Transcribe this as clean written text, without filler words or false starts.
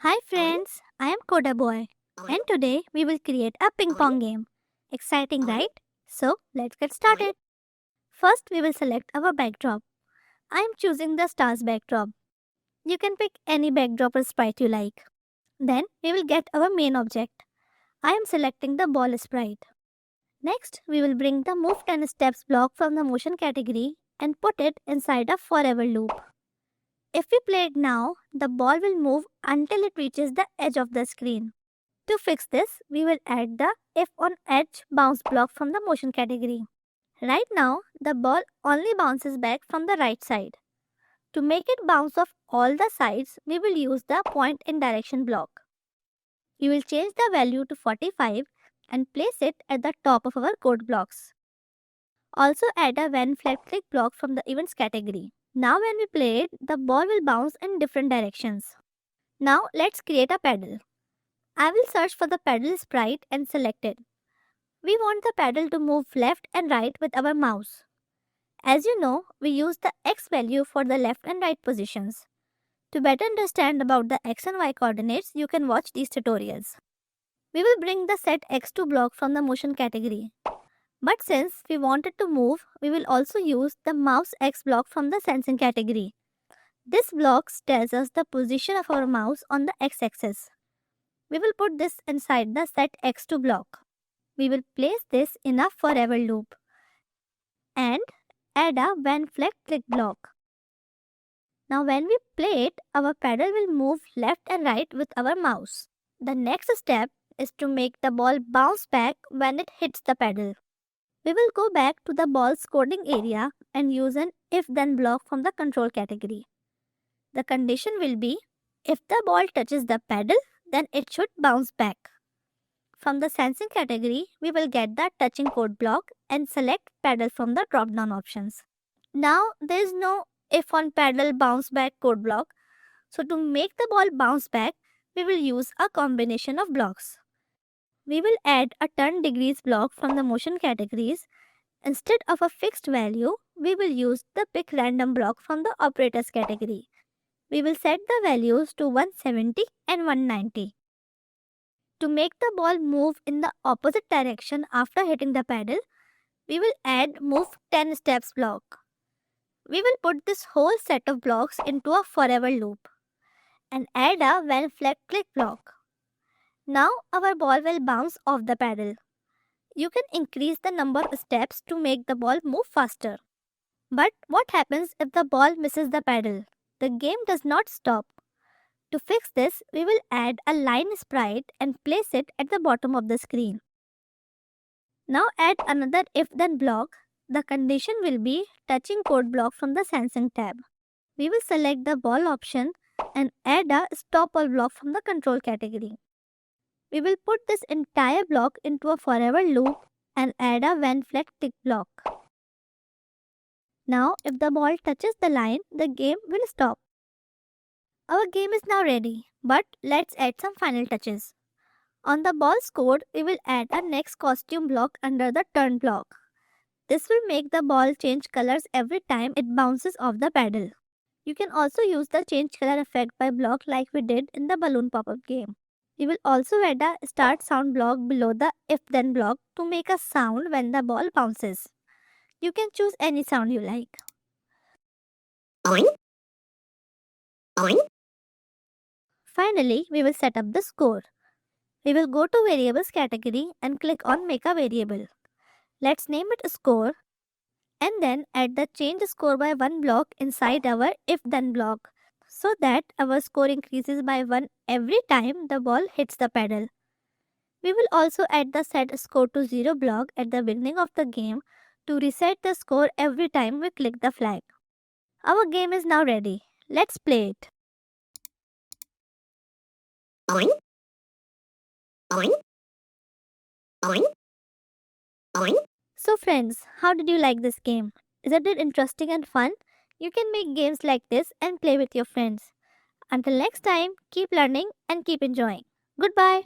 Hi friends, I am Koda Boy and today we will create a ping pong game. Exciting, right? So let's get started. First, we will select our backdrop. I am choosing the stars backdrop. You can pick any backdrop or sprite you like. Then we will get our main object. I am selecting the ball sprite. Next, we will bring the move 10 steps block from the motion category and put it inside a forever loop. If we play it now, the ball will move until it reaches the edge of the screen. To fix this, we will add the if on edge bounce block from the motion category. Right now, the ball only bounces back from the right side. To make it bounce off all the sides, we will use the point in direction block. We will change the value to 45 and place it at the top of our code blocks. Also add a when flag click block from the events category. Now when we play it, the ball will bounce in different directions. Now let's create a pedal. I will search for the pedal sprite and select it. We want the pedal to move left and right with our mouse. As you know, we use the X value for the left and right positions. To better understand about the X and Y coordinates, you can watch these tutorials. We will bring the set X2 block from the motion category. But since we want it to move, we will also use the mouse X block from the sensing category. This block tells us the position of our mouse on the X axis. We will put this inside the set X2 block. We will place this in a forever loop and add a when flag click block. Now when we play it, our pedal will move left and right with our mouse. The next step is to make the ball bounce back when it hits the pedal. We will go back to the ball's coding area and use an if-then block from the control category. The condition will be if the ball touches the pedal, then it should bounce back. From the sensing category, we will get the touching code block and select pedal from the drop-down options. Now there is no if on pedal bounce back code block. So to make the ball bounce back, we will use a combination of blocks. We will add a turn degrees block from the motion categories. Instead of a fixed value, we will use the pick random block from the operators category. We will set the values to 170 and 190. To make the ball move in the opposite direction after hitting the pedal, we will add move 10 steps block. We will put this whole set of blocks into a forever loop and add a when flag click block. Now our ball will bounce off the pedal. You can increase the number of steps to make the ball move faster. But what happens if the ball misses the pedal? The game does not stop. To fix this, we will add a line sprite and place it at the bottom of the screen. Now add another if-then block. The condition will be touching code block from the sensing tab. We will select the ball option and add a stop all block from the control category. We will put this entire block into a forever loop and add a when flag tick block. Now if the ball touches the line, the game will stop. Our game is now ready, but let's add some final touches. On the ball's code, we will add a next costume block under the turn block. This will make the ball change colors every time it bounces off the pedal. You can also use the change color effect by block like we did in the balloon pop-up game. We will also add a start sound block below the if-then block to make a sound when the ball bounces. You can choose any sound you like. Finally, we will set up the score. We will go to variables category and click on make a variable. Let's name it score and then add the change score by 1 block inside our if then block so that our score increases by 1 every time the ball hits the pedal. We will also add the set score to 0 block at the beginning of the game to reset the score every time we click the flag. Our game is now ready. Let's play it. So friends, how did you like this game? Isn't it interesting and fun? You can make games like this and play with your friends. Until next time, keep learning and keep enjoying. Goodbye.